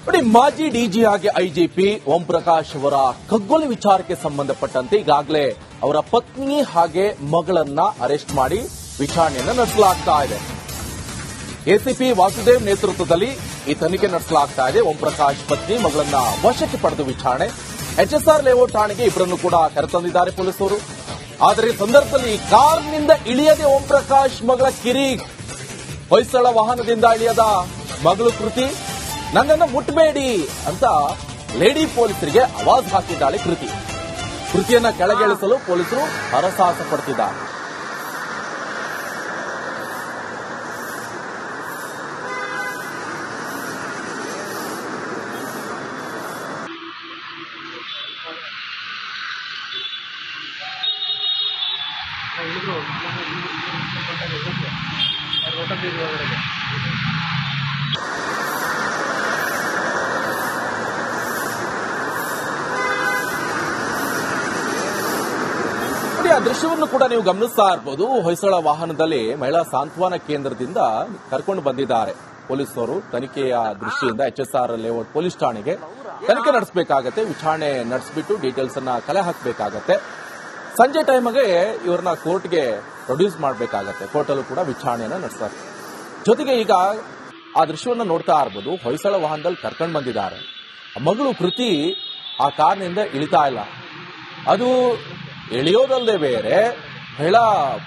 ನೋಡಿ, ಮಾಜಿ ಡಿಜಿ ಹಾಗೆ ಐಜಿಪಿ ಓಂ ಪ್ರಕಾಶ್ ಅವರ ಕಗ್ಗೊಲೆ ವಿಚಾರಕ್ಕೆ ಸಂಬಂಧಪಟ್ಟಂತೆ ಈಗಾಗಲೇ ಅವರ ಪತ್ನಿ ಹಾಗೆ ಮಗಳನ್ನ ಅರೆಸ್ಟ್ ಮಾಡಿ ವಿಚಾರಣೆಯನ್ನು ನಡೆಸಲಾಗ್ತಾ ಇದೆ. ಎಸಿಪಿ ವಾಸುದೇವ್ ನೇತೃತ್ವದಲ್ಲಿ ಈ ತನಿಖೆ ನಡೆಸಲಾಗ್ತಾ ಇದೆ. ಓಂ ಪ್ರಕಾಶ್ ಪತ್ನಿ ಮಗಳನ್ನ ವಶಕ್ಕೆ ಪಡೆದು ವಿಚಾರಣೆ. ಎಚ್ಎಸ್ಆರ್ ಲೇಔಟ್ ಠಾಣೆಗೆ ಇಬ್ಬರನ್ನು ಕೂಡ ಕರೆತಂದಿದ್ದಾರೆ ಪೊಲೀಸರು. ಆದರೆ ಈ ಸಂದರ್ಭದಲ್ಲಿ ಕಾರ್ನಿಂದ ಇಳಿಯದೆ ಓಂ ಪ್ರಕಾಶ್ ಮಗಳ ಕಿರೀಕ್, ಹೊಯ್ಸಳ ವಾಹನದಿಂದ ಇಳಿಯದ ಮಗಳು ಕೃತಿ, ನನ್ನನ್ನು ಮುಟ್ಟಬೇಡಿ ಅಂತ ಲೇಡಿ ಪೊಲೀಸರಿಗೆ ಆವಾಜ್ ಹಾಕಿದ್ದಾಳೆ ಕೃತಿಯನ್ನ ಕೆಳಗಿಳಿಸಲು ಪೊಲೀಸರು ಹರಸಾಹಸ ಪಡ್ತಿದ್ದಾರೆ. ಆ ದೃಶ್ಯವನ್ನು ಕೂಡ ನೀವು ಗಮನಿಸ್ತಾ ಇರಬಹುದು. ಹೊಯ್ಸಳ ವಾಹನದಲ್ಲಿ ಮಹಿಳಾ ಸಾಂತ್ವನ ಕೇಂದ್ರದಿಂದ ಕರ್ಕೊಂಡು ಬಂದಿದ್ದಾರೆ ಪೊಲೀಸರು. ತನಿಖೆಯ ದೃಷ್ಟಿಯಿಂದ ಎಚ್ಎಸ್ಆರ್ ಲೇಔಟ್ ಪೊಲೀಸ್ ಠಾಣೆಗೆ ತನಿಖೆ ನಡೆಸಬೇಕಾಗತ್ತೆ. ವಿಚಾರಣೆ ನಡೆಸಿಬಿಟ್ಟು ಡೀಟೇಲ್ಸ್ ಅನ್ನ ಕಲೆ ಹಾಕಬೇಕಾಗತ್ತೆ. ಸಂಜೆ ಟೈಮ್ಗೆ ಇವ್ರನ್ನ ಕೋರ್ಟ್ಗೆ ಪ್ರೊಡ್ಯೂಸ್ ಮಾಡಬೇಕಾಗತ್ತೆ. ಕೋರ್ಟಲ್ಲೂ ಕೂಡ ವಿಚಾರಣೆಯನ್ನ ನಡೆಸ್ತಾರೆ. ಜೊತೆಗೆ ಈಗ ಆ ದೃಶ್ಯವನ್ನು ನೋಡ್ತಾ ಇರಬಹುದು. ಹೊಯ್ಸಳ ವಾಹನದಲ್ಲಿ ಕರ್ಕೊಂಡು ಬಂದಿದ್ದಾರೆ. ಮಗಳು ಕೃತಿ ಆ ಕಾರ್ನಿಂದ ಇಳಿತಾ ಇಲ್ಲ. ಅದು ಎಳೆಯೋದಲ್ಲದೆ ಬೇರೆ ಮಹಿಳಾ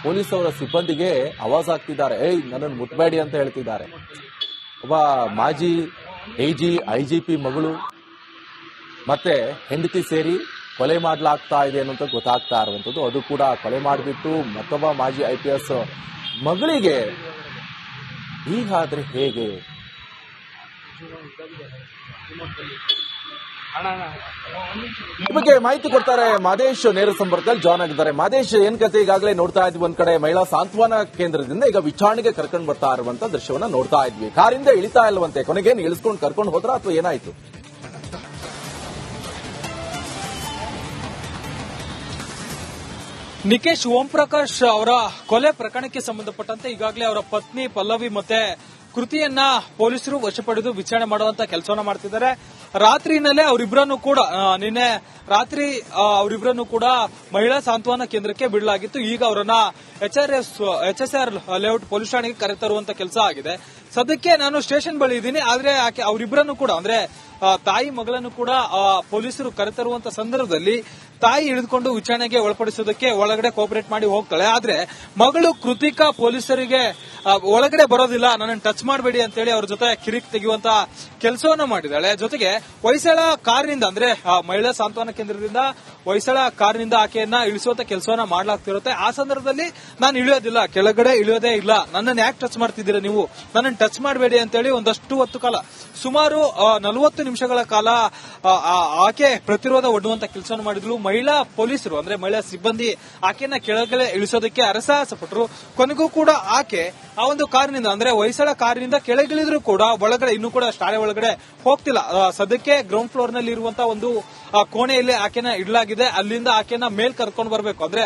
ಪೊಲೀಸ್ ಅವರ ಸಿಬ್ಬಂದಿಗೆ ಆವಾಜ್ ಹಾಕ್ತಿದ್ದಾರೆ. ನನ್ನನ್ನು ಮುಟ್ಬೇಡಿ ಅಂತ ಹೇಳ್ತಿದ್ದಾರೆ. ಒಬ್ಬ ಮಾಜಿ ಎಜಿ ಐಜಿಪಿ ಮಗಳು ಮತ್ತೆ ಹೆಂಡತಿ ಸೇರಿ ಕೊಲೆ ಮಾಡಲಾಗ್ತಾ ಇದೆ ಅನ್ನೋಂತ ಗೊತ್ತಾಗ್ತಾ ಇರುವಂತದ್ದು. ಅದು ಕೂಡ ಕೊಲೆ ಮಾಡಿಬಿಟ್ಟು ಮತ್ತೊಬ್ಬ ಮಾಜಿ ಐಪಿಎಸ್ ಮಗಳಿಗೆ ಹೀಗಾದ್ರೆ ಹೇಗೆ? ಈ ಬಗ್ಗೆ ಮಾಹಿತಿ ಕೊಡ್ತಾರೆ ಮಾದೇಶ್. ನೇರ ಸಂಪರ್ಕದಲ್ಲಿ ಜಾಯ್ನ್ ಆಗಿದ್ದಾರೆ. ಮಾದೇಶ್, ಏನ್ ಕತೆ? ಈಗಾಗಲೇ ನೋಡ್ತಾ ಇದ್ವಿ, ಒಂದ್ ಕಡೆ ಮಹಿಳಾ ಸಾಂತ್ವನ ಕೇಂದ್ರದಿಂದ ಈಗ ವಿಚಾರಣೆಗೆ ಕರ್ಕೊಂಡು ಬರ್ತಾ ಇರುವಂತ ದೃಶ್ಯವನ್ನ ನೋಡ್ತಾ ಇದ್ವಿ. ಕಾರಿಂದ ಇಳಿತಾ ಇಲ್ವಂತೆ. ಕೊನೆಗೇನು ಇಳಿಸ್ಕೊಂಡು ಕರ್ಕೊಂಡು ಹೋದ್ರ ಅಥವಾ ಏನಾಯ್ತು? ನಿಕೇಶ್, ಓಂ ಪ್ರಕಾಶ್ ಅವರ ಕೊಲೆ ಪ್ರಕರಣಕ್ಕೆ ಸಂಬಂಧಪಟ್ಟಂತೆ ಈಗಾಗಲೇ ಅವರ ಪತ್ನಿ ಪಲ್ಲವಿ ಮತ್ತೆ ಕೃತಿಯನ್ನ ಪೊಲೀಸರು ವಶಪಡೆದು ವಿಚಾರಣೆ ಮಾಡುವಂತ ಕೆಲಸವನ್ನ ಮಾಡ್ತಿದ್ದಾರೆ. ರಾತ್ರಿನಲ್ಲೇ ಅವರಿಬ್ಬರನ್ನು ಕೂಡ ನಿನ್ನೆ ರಾತ್ರಿ ಅವರಿಬ್ಬರನ್ನು ಕೂಡ ಮಹಿಳಾ ಸಾಂತ್ವನ ಕೇಂದ್ರಕ್ಕೆ ಬಿಡಲಾಗಿತ್ತು. ಈಗ ಅವರನ್ನ ಎಚ್ಎಸ್ಆರ್ ಲೇಔಟ್ ಪೊಲೀಸ್ ಠಾಣೆಗೆ ಕರೆತರುವಂತ ಕೆಲಸ ಆಗಿದೆ. ಸದ್ಯಕ್ಕೆ ನಾನು ಸ್ಟೇಷನ್ ಬಳಿ ಇದ್ದೀನಿ. ಆದ್ರೆ ಅವರಿಬ್ಬರನ್ನು ಕೂಡ ಅಂದ್ರೆ ತಾಯಿ ಮಗಳನ್ನು ಕೂಡ ಪೊಲೀಸರು ಕರೆತರುವಂತ ಸಂದರ್ಭದಲ್ಲಿ ತಾಯಿ ಹಿಡಿದುಕೊಂಡು ವಿಚಾರಣೆಗೆ ಒಳಪಡಿಸೋದಕ್ಕೆ ಒಳಗಡೆ ಕೋಪರೇಟ್ ಮಾಡಿ ಹೋಗ್ತಾಳೆ. ಆದ್ರೆ ಮಗಳು ಕೃತಿಕಾ ಪೊಲೀಸರಿಗೆ ಒಳಗಡೆ ಬರೋದಿಲ್ಲ, ನನ್ನನ್ನು ಟಚ್ ಮಾಡಬೇಡಿ ಅಂತೇಳಿ ಅವ್ರ ಜೊತೆ ಕಿರಿಕ್ ತೆಗೆಯುವಂತ ಕೆಲಸವನ್ನ ಮಾಡಿದಾಳೆ. ಜೊತೆಗೆ ಹೊಯ್ಸಳ ಕಾರಿನಿಂದ ಅಂದ್ರೆ ಮಹಿಳಾ ಸಾಂತ್ವನ ಕೇಂದ್ರದಿಂದ ಹೊಯ್ಸಳ ಕಾರಿನಿಂದ ಆಕೆಯನ್ನ ಇಳಿಸುವಂತ ಕೆಲಸವನ್ನ ಮಾಡ್ಲಾಗ್ತಿರುತ್ತೆ. ಆ ಸಂದರ್ಭದಲ್ಲಿ ನಾನು ಇಳಿಯೋದಿಲ್ಲ, ಕೆಳಗಡೆ ಇಳಿಯೋದೇ ಇಲ್ಲ, ನನ್ನನ್ನು ಯಾಕೆ ಟಚ್ ಮಾಡ್ತಿದ್ದೀರಾ ನೀವು, ನನ್ನನ್ನು ಟಚ್ ಮಾಡಬೇಡಿ ಅಂತೇಳಿ ಒಂದಷ್ಟು ಹೊತ್ತು ಕಾಲ, ಸುಮಾರು 40 ನಿಮಿಷಗಳ ಕಾಲ ಆಕೆ ಪ್ರತಿರೋಧ ಒಡ್ಡುವಂತ ಕೆಲಸವನ್ನು ಮಾಡಿದ್ಲು. ಮಹಿಳಾ ಪೊಲೀಸರು ಅಂದ್ರೆ ಮಹಿಳಾ ಸಿಬ್ಬಂದಿ ಆಕೆಯನ್ನ ಕೆಳಗಡೆ ಇಳಿಸೋದಕ್ಕೆ ಹರಸಾಹಸ ಪಟ್ಟರು. ಕೊನೆಗೂ ಕೂಡ ಆಕೆ ಆ ಒಂದು ಕಾರಿನಿಂದ ಅಂದ್ರೆ ಹೊಯ್ಸಳ ಕಾರಿನಿಂದ ಕೆಳಗಿಳಿದ್ರು ಕೂಡ ಒಳಗಡೆ ಇನ್ನೂ ಕೂಡ ಶಾಲೆ ಒಳಗಡೆ ಹೋಗ್ತಿಲ್ಲ. ಸದ್ಯಕ್ಕೆ ಗ್ರೌಂಡ್ ಫ್ಲೋರ್ ನಲ್ಲಿ ಇರುವಂತಹ ಒಂದು ಕೋಣೆಯಲ್ಲಿ ಆಕೆನ ಇಡಲಾಗಿದೆ. ಅಲ್ಲಿಂದ ಆಕೆನ ಮೇಲ್ ಕರ್ಕೊಂಡು ಬರಬೇಕು. ಅಂದ್ರೆ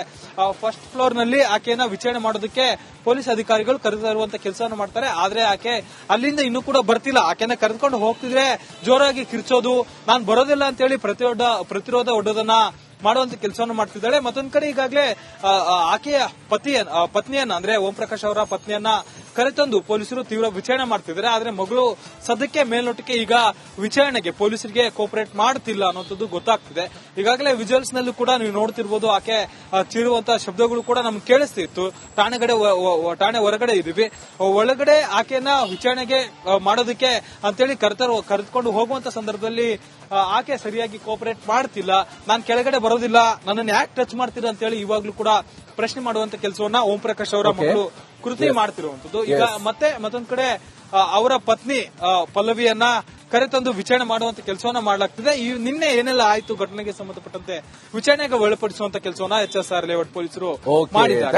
ಫಸ್ಟ್ ಫ್ಲೋರ್ ನಲ್ಲಿ ಆಕೆಯನ್ನ ವಿಚಾರಣೆ ಮಾಡೋದಕ್ಕೆ ಪೊಲೀಸ್ ಅಧಿಕಾರಿಗಳು ಕರೆತರುವಂತ ಕೆಲಸವನ್ನು ಮಾಡ್ತಾರೆ. ಆದ್ರೆ ಆಕೆ ಅಲ್ಲಿಂದ ಇನ್ನೂ ಕೂಡ ಬರ್ತಿಲ್ಲ. ಆಕೆನ ಕರೆದುಕೊಂಡು ಹೋಗ್ತಿದ್ರೆ ಜೋರಾಗಿ ಕಿರ್ಚೋದು, ನಾನು ಬರೋದಿಲ್ಲ ಅಂತೇಳಿ ಪ್ರತಿರೋಧ ಒಡ್ಡೋದನ್ನ ಮಾಡುವಂತ ಕೆಲಸವನ್ನು ಮಾಡ್ತಿದ್ದಾಳೆ. ಮತ್ತೊಂದ್ ಕಡೆ ಈಗಾಗಲೇ ಆಕೆಯ ಪತ್ನಿಯನ್ನ ಅಂದ್ರೆ ಓಂ ಪ್ರಕಾಶ್ ಅವರ ಪತ್ನಿಯನ್ನ ಕರೆತಂದು ಪೊಲೀಸರು ತೀವ್ರ ವಿಚಾರಣೆ ಮಾಡ್ತಿದ್ದಾರೆ. ಆದ್ರೆ ಮಗಳು ಸದ್ಯಕ್ಕೆ ಮೇಲ್ನೋಟಕ್ಕೆ ಈಗ ವಿಚಾರಣೆಗೆ ಪೊಲೀಸರಿಗೆ ಕೋಪರೇಟ್ ಮಾಡ್ತಿಲ್ಲ ಅನ್ನೋಂಥದ್ದು ಗೊತ್ತಾಗ್ತಿದೆ. ಈಗಾಗಲೇ ವಿಜುವಲ್ಸ್ ನಲ್ಲೂ ಕೂಡ ನೀವು ನೋಡ್ತಿರ್ಬೋದು, ಆಕೆ ಚೀರುವಂತಹ ಶಬ್ದಗಳು ಕೂಡ ನಮ್ಗೆ ಕೇಳಿಸ್ತಿತ್ತು. ಠಾಣೆ ಹೊರಗಡೆ ಇದೀವಿ, ಒಳಗಡೆ ಆಕೆಯನ್ನ ವಿಚಾರಣೆಗೆ ಮಾಡೋದಕ್ಕೆ ಅಂತೇಳಿ ಕರೆದುಕೊಂಡು ಹೋಗುವಂತ ಸಂದರ್ಭದಲ್ಲಿ ಆಕೆ ಸರಿಯಾಗಿ ಕೋಪರೇಟ್ ಮಾಡ್ತಿಲ್ಲ. ನಾನು ಕೆಳಗಡೆ ಬರೋದಿಲ್ಲ, ನನ್ನನ್ನು ಯಾಕೆ ಟಚ್ ಮಾಡ್ತೀರಾ ಅಂತೇಳಿ ಇವಾಗ್ಲೂ ಕೂಡ ಪ್ರಶ್ನೆ ಮಾಡುವಂತ ಕೆಲಸವನ್ನ ಓಂ ಪ್ರಕಾಶ್ ಅವರ ಮಗಳು ಕೃತಿ ಮಾಡ್ತಿರುವಂತದ್ದು. ಈಗ ಮತ್ತೊಂದ್ ಕಡೆ ಅವರ ಪತ್ನಿ ಪಲ್ಲವಿಯನ್ನ ಕರೆತಂದು ವಿಚಾರಣೆ ಮಾಡುವಂತ ಕೆಲಸವನ್ನ ಮಾಡಲಾಗ್ತಿದೆ. ನಿನ್ನೆ ಏನೆಲ್ಲ ಆಯ್ತು ಘಟನೆಗೆ ಸಂಬಂಧಪಟ್ಟಂತೆ ವಿಚಾರಣೆಗೆ ಒಳಪಡಿಸುವಂತ ಕೆಲಸವನ್ನ ಎಚ್ಎಸ್ಆರ್ ಲೇಔಟ್ ಪೊಲೀಸರು ಮಾಡಿದ್ದಾರೆ.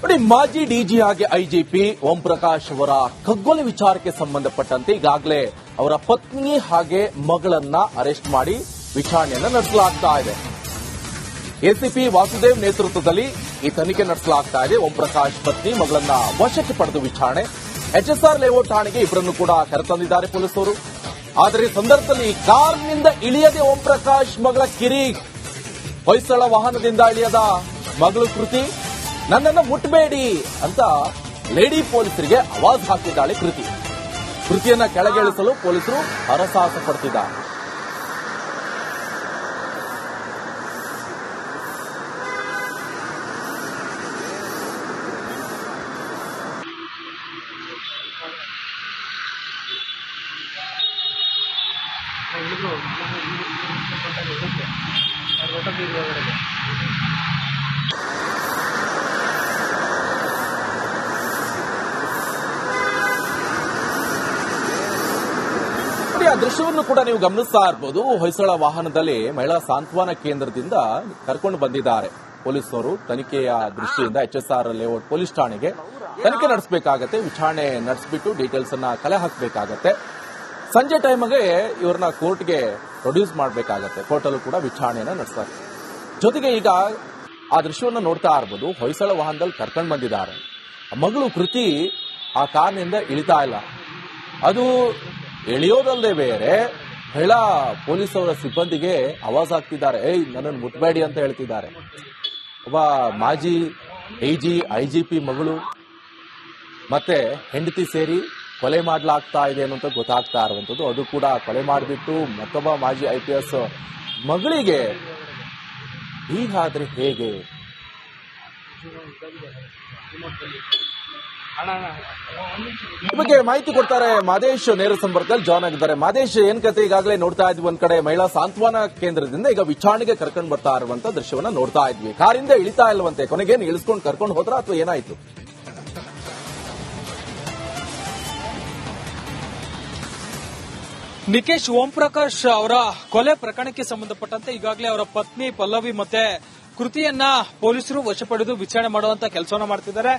ನೋಡಿ, ಮಾಜಿ ಡಿಜಿ ಹಾಗೆ ಐಜಿಪಿ ಓಂ ಪ್ರಕಾಶ್ ಅವರ ಕಗ್ಗೊಲೆ ವಿಚಾರಕ್ಕೆ ಸಂಬಂಧಪಟ್ಟಂತೆ ಈಗಾಗಲೇ ಅವರ ಪತ್ನಿ ಹಾಗೆ ಮಗಳನ್ನ ಅರೆಸ್ಟ್ ಮಾಡಿ ವಿಚಾರಣೆಯನ್ನ ನಡೆಸಲಾಗ್ತಾ ಇದೆ. ಎಸಿಪಿ ವಾಸುದೇವ್ ನೇತೃತ್ವದಲ್ಲಿ ಈ ತನಿಖೆ ನಡೆಸಲಾಗ್ತಾ ಇದೆ. ಓಂ ಪ್ರಕಾಶ್ ಪತ್ನಿ ಮಗಳನ್ನ ವಶಕ್ಕೆ ಪಡೆದು ವಿಚಾರಣೆ. HSR ಲೇಔಟ್ ಠಾಣೆಗೆ ಇಬ್ಬರನ್ನು ಕೂಡ ಕರೆತಂದಿದ್ದಾರೆ ಪೊಲೀಸರು. ಆದರೆ ಈ ಸಂದರ್ಭದಲ್ಲಿ ಕಾರ್ನಿಂದ ಇಳಿಯದೆ ಓಂ ಪ್ರಕಾಶ್ ಮಗಳ ಕಿರಿಕ್, ಹೊಯ್ಸಳ ವಾಹನದಿಂದ ಇಳಿಯದ ಮಗಳು ಕೃತಿ, ನನ್ನನ್ನು ಮುಟ್ಟಬೇಡಿ ಅಂತ ಲೇಡಿ ಪೊಲೀಸರಿಗೆ ಆವಾಜ್ ಹಾಕಿದ್ದಾಳೆ ಕೃತಿ. ಕೃತಿಯನ್ನ ಕೆಳಗಿಳಿಸಲು ಪೊಲೀಸರು ಹರಸಾಹಸ ಪಡ್ತಿದ್ದಾರೆ. ಆ ದೃಶ್ಯವನ್ನು ಕೂಡ ನೀವು ಗಮನಿಸ್ತಾ ಇರಬಹುದು. ಹೊಯ್ಸಳ ವಾಹನದಲ್ಲಿ ಮಹಿಳಾ ಸಾಂತ್ವನ ಕೇಂದ್ರದಿಂದ ಕರ್ಕೊಂಡು ಬಂದಿದ್ದಾರೆ ಪೊಲೀಸರು. ತನಿಖೆಯ ದೃಷ್ಟಿಯಿಂದ HSR ಲೇಔಟ್ ಪೊಲೀಸ್ ಠಾಣೆಗೆ ತನಿಖೆ ನಡೆಸಬೇಕಾಗತ್ತೆ. ವಿಚಾರಣೆ ನಡೆಸಿಬಿಟ್ಟು ಡೀಟೇಲ್ಸ್ ಅನ್ನ ಕಲೆ ಹಾಕಬೇಕಾಗತ್ತೆ. ಸಂಜೆ ಟೈಮ್ಗೆ ಇವ್ರನ್ನ ಕೋರ್ಟ್ಗೆ ಪ್ರೊಡ್ಯೂಸ್ ಮಾಡಬೇಕಾಗತ್ತೆ. ಕೋರ್ಟಲ್ಲೂ ಕೂಡ ವಿಚಾರಣೆಯನ್ನ ನಡೆಸ್ತಾರೆ. ಜೊತೆಗೆ ಈಗ ಆ ದೃಶ್ಯವನ್ನು ನೋಡ್ತಾ ಇರಬಹುದು. ಹೊಯ್ಸಳ ವಾಹನದಲ್ಲಿ ಕರ್ಕೊಂಡು ಬಂದಿದ್ದಾರೆ. ಮಗಳು ಕೃತಿ ಆ ಕಾರ್ನಿಂದ ಇಳಿತಾ ಇಲ್ಲ. ಅದು ಎಳೆಯೋದಲ್ಲದೆ ಬೇರೆ ಮಹಿಳಾ ಪೊಲೀಸರ ಸಿಬ್ಬಂದಿಗೆ ಆವಾಜ್ ಹಾಕ್ತಿದ್ದಾರೆ. ನನ್ನನ್ನು ಮುಟ್ಬೇಡಿ ಅಂತ ಹೇಳ್ತಿದ್ದಾರೆ. ಒಬ್ಬ ಮಾಜಿ IGP ಮಗಳು ಮತ್ತೆ ಹೆಂಡತಿ ಸೇರಿ ಕೊಲೆ ಮಾಡಲಾಗ್ತಾ ಇದೆ ಅನ್ನೋಂತ ಗೊತ್ತಾಗ್ತಾ ಇರುವಂತದ್ದು. ಅದು ಕೂಡ ಕೊಲೆ ಮಾಡಿಬಿಟ್ಟು ಮತ್ತೊಬ್ಬ ಮಾಜಿ IPS ಮಗಳಿಗೆ ಹೀಗಾದ್ರೆ ಹೇಗೆ? ಈ ಬಗ್ಗೆ ಮಾಹಿತಿ ಕೊಡ್ತಾರೆ ಮಾದೇಶ್ ನೇರ ಸಂಪರ್ಕದಲ್ಲಿ ಜಾಯ್ನ್ ಆಗಿದ್ದಾರೆ. ಮಾದೇಶ್, ಏನ್ ಕತೆ? ಈಗಾಗಲೇ ನೋಡ್ತಾ ಇದ್ವಿ, ಒಂದ್ ಕಡೆ ಮಹಿಳಾ ಸಾಂತ್ವನ ಕೇಂದ್ರದಿಂದ ಈಗ ವಿಚಾರಣೆಗೆ ಕರ್ಕೊಂಡು ಬರ್ತಾ ಇರುವಂತ ದೃಶ್ಯವನ್ನ ನೋಡ್ತಾ ಇದ್ವಿ. ಕಾರಿಂದ ಇಳಿತಾ ಇಲ್ವಂತೆ. ಕೊನೆಗೇನು ಇಳಿಸ್ಕೊಂಡು ಕರ್ಕೊಂಡು ಹೋದ್ರ ಅಥವಾ ಏನಾಯ್ತು? ನಿಕೇಶ್, ಓಂ ಪ್ರಕಾಶ್ ಅವರ ಕೊಲೆ ಪ್ರಕರಣಕ್ಕೆ ಸಂಬಂಧಪಟ್ಟಂತೆ ಈಗಾಗಲೇ ಅವರ ಪತ್ನಿ ಪಲ್ಲವಿ ಮತ್ತೆ ಕೃತಿಯನ್ನ ಪೊಲೀಸರು ವಶಪಡೆದು ವಿಚಾರಣೆ ಮಾಡುವಂತ ಕೆಲಸವನ್ನ ಮಾಡ್ತಿದ್ದಾರೆ.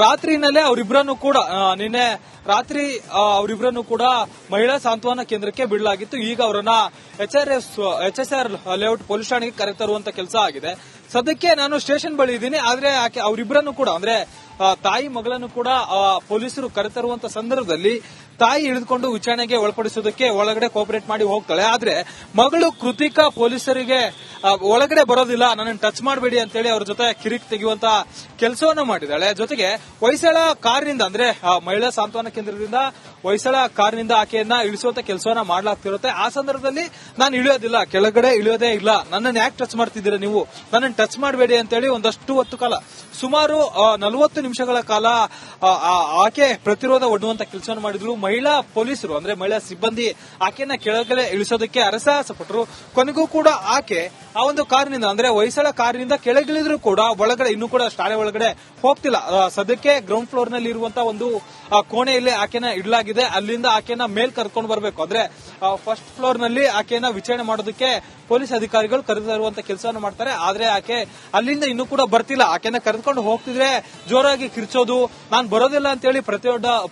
ರಾತ್ರಿನಲ್ಲೇ ಅವರಿಬ್ಬರನ್ನು ಕೂಡ ನಿನ್ನೆ ರಾತ್ರಿ ಅವರಿಬ್ಬರನ್ನು ಕೂಡ ಮಹಿಳಾ ಸಾಂತ್ವನ ಕೇಂದ್ರಕ್ಕೆ ಬಿಡಲಾಗಿತ್ತು. ಈಗ ಅವರನ್ನ HSR ಲೇಔಟ್ ಪೊಲೀಸ್ ಠಾಣೆಗೆ ಕರೆತರುವಂತ ಕೆಲಸ ಆಗಿದೆ. ಸದ್ಯಕ್ಕೆ ನಾನು ಸ್ಟೇಷನ್ ಬಳಿ ಇದ್ದೀನಿ. ಆದ್ರೆ ಅವರಿಬ್ಬರನ್ನು ಕೂಡ ಅಂದ್ರೆ ತಾಯಿ ಮಗಳನ್ನು ಕೂಡ ಪೊಲೀಸರು ಕರೆತರುವಂತ ಸಂದರ್ಭದಲ್ಲಿ ತಾಯಿ ಹಿಡಿದುಕೊಂಡು ವಿಚಾರಣೆಗೆ ಒಳಪಡಿಸೋದಕ್ಕೆ ಒಳಗಡೆ ಕೋಪರೇಟ್ ಮಾಡಿ ಹೋಗ್ತಾಳೆ. ಆದ್ರೆ ಮಗಳು ಕೃತಿಕಾ ಪೊಲೀಸರಿಗೆ ಒಳಗಡೆ ಬರೋದಿಲ್ಲ, ನನ್ನನ್ನು ಟಚ್ ಮಾಡಬೇಡಿ ಅಂತೇಳಿ ಅವ್ರ ಜೊತೆ ಕಿರಿಕ್ ತೆಗೆಯುವಂತ ಕೆಲಸವನ್ನ ಮಾಡಿದಾಳೆ. ಜೊತೆಗೆ ಹೊಯ್ಸಳ ಕಾರಿನಿಂದ ಅಂದ್ರೆ ಮಹಿಳಾ ಸಾಂತ್ವನ ಕೇಂದ್ರದಿಂದ ಹೊಯ್ಸಳ ಕಾರಿನಿಂದ ಆಕೆಯನ್ನ ಇಳಿಸುವಂತ ಕೆಲಸವನ್ನ ಮಾಡಲಾಗ್ತಿರುತ್ತೆ. ಆ ಸಂದರ್ಭದಲ್ಲಿ ನಾನು ಇಳಿಯೋದಿಲ್ಲ, ಕೆಳಗಡೆ ಇಳಿಯೋದೇ ಇಲ್ಲ, ನನ್ನನ್ನು ಯಾಕೆ ಟಚ್ ಮಾಡ್ತಿದ್ದೀರಾ ನೀವು, ನನ್ನನ್ನು ಟಚ್ ಮಾಡಬೇಡಿ ಅಂತೇಳಿ ಒಂದಷ್ಟು ಹೊತ್ತು ಕಾಲ ಸುಮಾರು 40 ನಿಮಿಷಗಳ ಕಾಲ ಆಕೆ ಪ್ರತಿರೋಧ ಒಡ್ಡುವಂತ ಕೆಲಸವನ್ನು ಮಾಡಿದ್ಲು. ಮಹಿಳಾ ಪೊಲೀಸರು ಅಂದ್ರೆ ಮಹಿಳಾ ಸಿಬ್ಬಂದಿ ಆಕೆಯನ್ನ ಕೆಳಗಡೆ ಇಳಿಸೋದಕ್ಕೆ ಹರಸಾಹಸ ಪಟ್ಟರು. ಕೊನೆಗೂ ಕೂಡ ಆಕೆ ಆ ಒಂದು ಕಾರಿನಿಂದ ಅಂದ್ರೆ ಹೊಯ್ಸಳ ಕಾರಿನಿಂದ ಕೆಳಗಿಳಿದ್ರು ಕೂಡ ಒಳಗಡೆ ಇನ್ನೂ ಕೂಡ ಶಾಲೆ ಒಳಗಡೆ ಹೋಗ್ತಿಲ್ಲ. ಸದ್ಯಕ್ಕೆ ಗ್ರೌಂಡ್ ಫ್ಲೋರ್ ನಲ್ಲಿ ಇರುವಂತಹ ಒಂದು ಕೋಣೆಯಲ್ಲಿ ಆಕೆನ ಇಡಲಾಗಿದೆ. ಅಲ್ಲಿಂದ ಆಕೆನ ಮೇಲ್ ಕರ್ಕೊಂಡು ಬರಬೇಕು. ಅಂದ್ರೆ ಫಸ್ಟ್ ಫ್ಲೋರ್ ನಲ್ಲಿ ಆಕೆಯನ್ನ ವಿಚಾರಣೆ ಮಾಡೋದಕ್ಕೆ ಪೊಲೀಸ್ ಅಧಿಕಾರಿಗಳು ಕರೆತರುವಂತ ಕೆಲಸವನ್ನು ಮಾಡ್ತಾರೆ. ಆದ್ರೆ ಆಕೆ ಅಲ್ಲಿಂದ ಇನ್ನೂ ಕೂಡ ಬರ್ತಿಲ್ಲ. ಆಕೆನ ಕರೆದುಕೊಂಡು ಹೋಗ್ತಿದ್ರೆ ಜೋರಾಗಿ ಕಿರ್ಚೋದು, ನಾನು ಬರೋದಿಲ್ಲ ಅಂತೇಳಿ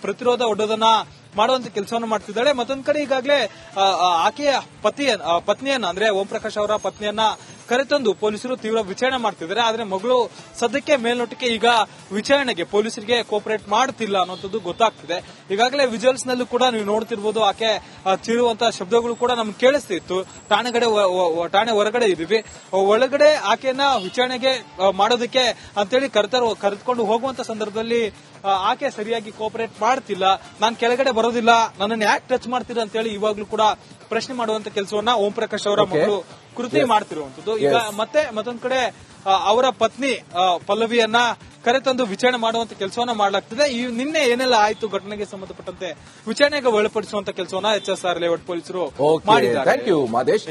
ಪ್ರತಿರೋಧ ಒಡ್ಡೋದನ್ನ ಮಾಡುವಂತ ಕೆಲಸವನ್ನು ಮಾಡ್ತಿದ್ದಾಳೆ. ಮತ್ತೊಂದ್ ಕಡೆ ಈಗಾಗಲೇ ಆಕೆಯ ಪತ್ನಿಯನ್ನ ಅಂದ್ರೆ ಓಂ ಪ್ರಕಾಶ್ ಅವರ ಪತ್ನಿಯನ್ನ ಕರೆತಂದು ಪೊಲೀಸರು ತೀವ್ರ ವಿಚಾರಣೆ ಮಾಡ್ತಿದ್ದಾರೆ. ಆದ್ರೆ ಮಗಳು ಸದ್ಯಕ್ಕೆ ಮೇಲ್ನೋಟಕ್ಕೆ ಈಗ ವಿಚಾರಣೆಗೆ ಪೊಲೀಸರಿಗೆ ಕೋಪರೇಟ್ ಮಾಡ್ತಿಲ್ಲ ಅನ್ನೋಂಥದ್ದು ಗೊತ್ತಾಗ್ತಿದೆ. ಈಗಾಗಲೇ ವಿಜುವಲ್ಸ್ ನಲ್ಲೂ ಕೂಡ ನೀವು ನೋಡ್ತಿರ್ಬೋದು, ಆಕೆ ಚೀರುವಂತಹ ಶಬ್ದಗಳು ಕೂಡ ನಮ್ಗೆ ಕೇಳಿಸ್ತಿತ್ತು. ಠಾಣೆ ಹೊರಗಡೆ ಇದೀವಿ, ಒಳಗಡೆ ಆಕೆಯನ್ನ ವಿಚಾರಣೆಗೆ ಮಾಡೋದಕ್ಕೆ ಅಂತೇಳಿ ಕರೆದುಕೊಂಡು ಹೋಗುವಂತ ಸಂದರ್ಭದಲ್ಲಿ ಆಕೆ ಸರಿಯಾಗಿ ಕೋಪರೇಟ್ ಮಾಡ್ತಿಲ್ಲ, ನಾನು ಕೆಳಗಡೆ ಬರೋದಿಲ್ಲ, ನನ್ನನ್ನು ಯಾಕೆ ಟಚ್ ಮಾಡ್ತೀರಾ ಅಂತೇಳಿ ಇವಾಗ್ಲೂ ಕೂಡ ಪ್ರಶ್ನೆ ಮಾಡುವಂತ ಕೆಲಸವನ್ನ ಓಂ ಪ್ರಕಾಶ್ ಅವರ ಮಗಳು ಕೃತಿ ಮಾಡ್ತಿರುವಂತದ್ದು. ಈಗ ಮತ್ತೊಂದ್ ಕಡೆ ಅವರ ಪತ್ನಿ ಪಲ್ಲವಿಯನ್ನ ಕರೆತಂದು ವಿಚಾರಣೆ ಮಾಡುವಂತ ಕೆಲಸವನ್ನ ಮಾಡಲಾಗ್ತದೆ. ನಿನ್ನೆ ಏನೆಲ್ಲ ಆಯ್ತು ಘಟನೆಗೆ ಸಂಬಂಧಪಟ್ಟಂತೆ ವಿಚಾರಣೆಗೆ ಒಳಪಡಿಸುವಂತ ಕೆಲಸವನ್ನ HSR ಲೇಔಟ್ ಪೊಲೀಸರು ಮಾಡಿದ್ದಾರೆ. Thank you Madesh.